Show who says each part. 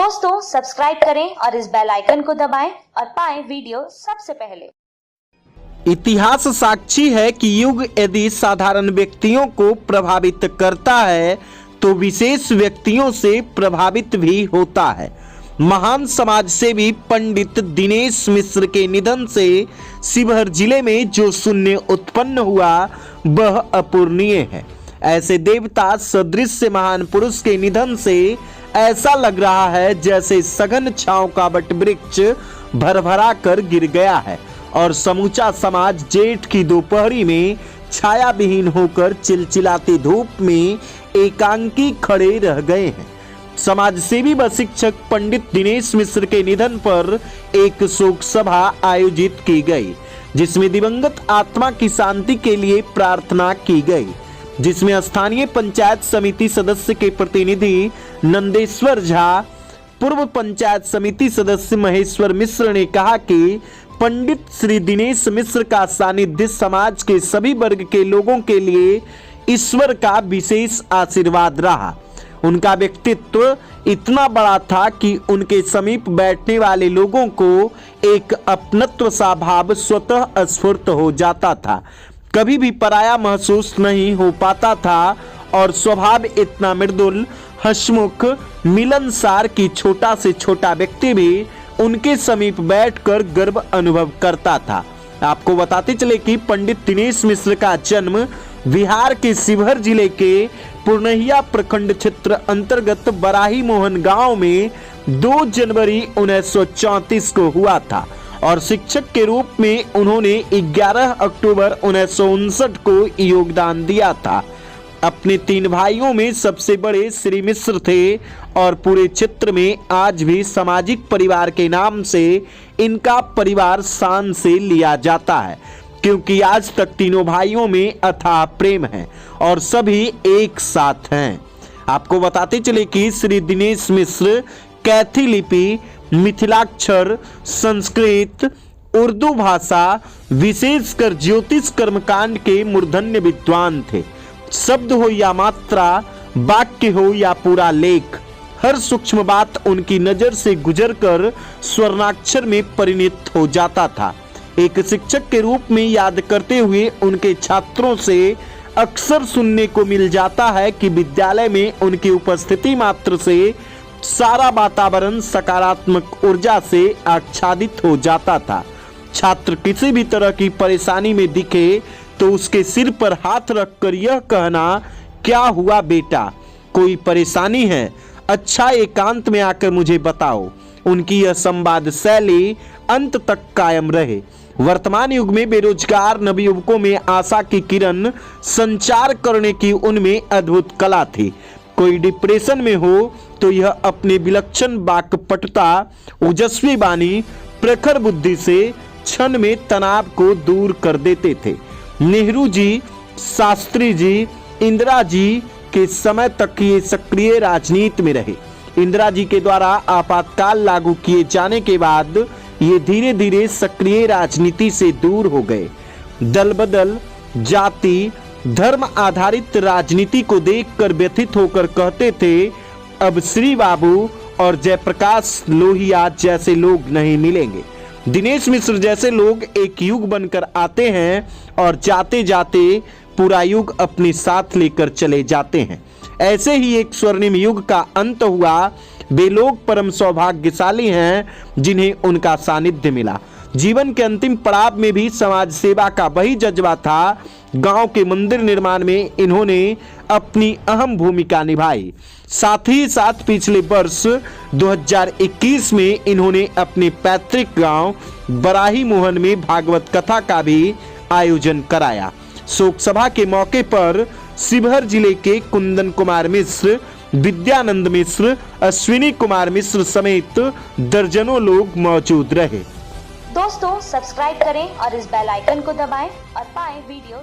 Speaker 1: दोस्तों सब्सक्राइब करें और इस बेल आइकन को दबाएं और पाएं वीडियो सबसे पहले।
Speaker 2: इतिहास साक्षी है कि युग यदि साधारण व्यक्तियों को प्रभावित करता है तो विशेष व्यक्तियों से प्रभावित भी होता है। महान समाज सेवी पंडित दिनेश मिश्र के निधन से शिवहर जिले में जो शून्य उत्पन्न हुआ वह अपूरणीय है। ऐसे देवता सदृश महान पुरुष के निधन से ऐसा लग रहा है जैसे सघन छांव का वट वृक्ष भरभरा कर गिर गया है और समूचा समाज जेठ की दोपहरी में छाया विहीन होकर चिलचिलाती धूप में एकांकी खड़े रह गए हैं। समाज सेवी व शिक्षक पंडित दिनेश मिश्र के निधन पर एक शोक सभा आयोजित की गई, जिसमें दिवंगत आत्मा की शांति के लिए प्रार्थना की गई, जिसमें स्थानीय पंचायत समिति सदस्य के प्रतिनिधि नंदेश्वर झा, पूर्व पंचायत समिति सदस्य महेश्वर मिश्र ने कहा कि पंडित श्री दिनेश मिश्र का सानिध्य समाज के सभी वर्ग के लोगों के लिए ईश्वर का विशेष आशीर्वाद रहा। उनका व्यक्तित्व इतना बड़ा था कि उनके समीप बैठने वाले लोगों को एक अपनत्व सा भाव स्वतः स्फुर्त हो जाता था, कभी भी पराया महसूस नहीं हो पाता था और स्वभाव इतना मृदुल, हंसमुख, मिलनसार कि छोटा से छोटा व्यक्ति भी उनके समीप बैठकर गर्व अनुभव करता था। आपको बताते चले कि पंडित दिनेश मिश्र का जन्म बिहार के शिवहर जिले के पूर्णिया प्रखंड क्षेत्र अंतर्गत बराही मोहन गांव में 2 जनवरी 1934 को हुआ था और शिक्षक के रूप में उन्होंने 11 अक्टूबर 1959 को योगदान दिया था। अपने 3 भाइयों में सबसे बड़े श्री मिश्र थे और पूरे क्षेत्र में आज भी सामाजिक परिवार के नाम से इनका परिवार शान से लिया जाता है, क्योंकि आज तक तीनों भाइयों में अथाह प्रेम है और सभी एक साथ हैं। आपको बताते चले कि श्री दिनेश मिश्र कैथी लिपि, मिथिलाक्षर, संस्कृत, उर्दू भाषा, विशेषकर ज्योतिष कर्मकांड के मूर्धन्य विद्वान थे। शब्द हो या मात्रा, वाक्य हो या पूरा लेख, हर सूक्ष्म बात उनकी नजर से गुजरकर स्वर्णाक्षर में परिणत हो जाता था। एक शिक्षक के रूप में याद करते हुए उनके छात्रों से अक्सर सुनने को मिल जाता है कि विद्यालय में उनकी उपस्थिति मात्र से सारा वातावरण सकारात्मक ऊर्जा से आच्छादित हो जाता था। छात्र किसी भी तरह की परेशानी में दिखे तो उसके सिर पर हाथ रखकर यह कहना, क्या हुआ बेटा, कोई परेशानी है? अच्छा, एकांत में आकर मुझे बताओ। उनकी यह संवाद शैली अंत तक कायम रहे। वर्तमान युग में बेरोजगार नवयुवकों में आशा की किरण संचार करने की उनमें अद्भुत कला थी। कोई डिप्रेशन में हो तो यह अपने विलक्षण वाक्पटुता, ओजस्वी वाणी, प्रखर बुद्धि से क्षण में तनाव को दूर कर देते थे। नेहरू जी, शास्त्री जी, इंदिरा जी के समय तक ये सक्रिय राजनीति में रहे। इंदिरा जी के द्वारा आपातकाल लागू किए जाने के बाद ये धीरे धीरे सक्रिय राजनीति से दूर हो गए। दल बदल, जाति, धर्म आधारित राजनीति को देखकर व्यथित होकर कहते थे, अब श्री बाबू और जयप्रकाश लोहिया जैसे लोग नहीं मिलेंगे। दिनेश मिश्र जैसे लोग एक युग बनकर आते हैं और जाते जाते पूरा युग अपने साथ लेकर चले जाते हैं। ऐसे ही एक स्वर्णिम युग का अंत हुआ। वे लोग परम सौभाग्यशाली हैं जिन्हें उनका सानिध्य मिला। जीवन के अंतिम पड़ाव में भी समाज सेवा का वही जज्बा था। गांव के मंदिर निर्माण में इन्होंने अपनी अहम भूमिका निभाई। साथ ही साथ पिछले वर्ष 2021 में इन्होंने अपने पैतृक गांव बराही मोहन में भागवत कथा का भी आयोजन कराया। शोक सभा के मौके पर शिवहर जिले के कुंदन कुमार मिश्र, विद्यानंद मिश्र, अश्विनी कुमार मिश्र समेत दर्जनों लोग मौजूद रहे।
Speaker 1: दोस्तों सब्सक्राइब करें और इस बेल आइकन को दबाएं और पाएं वीडियो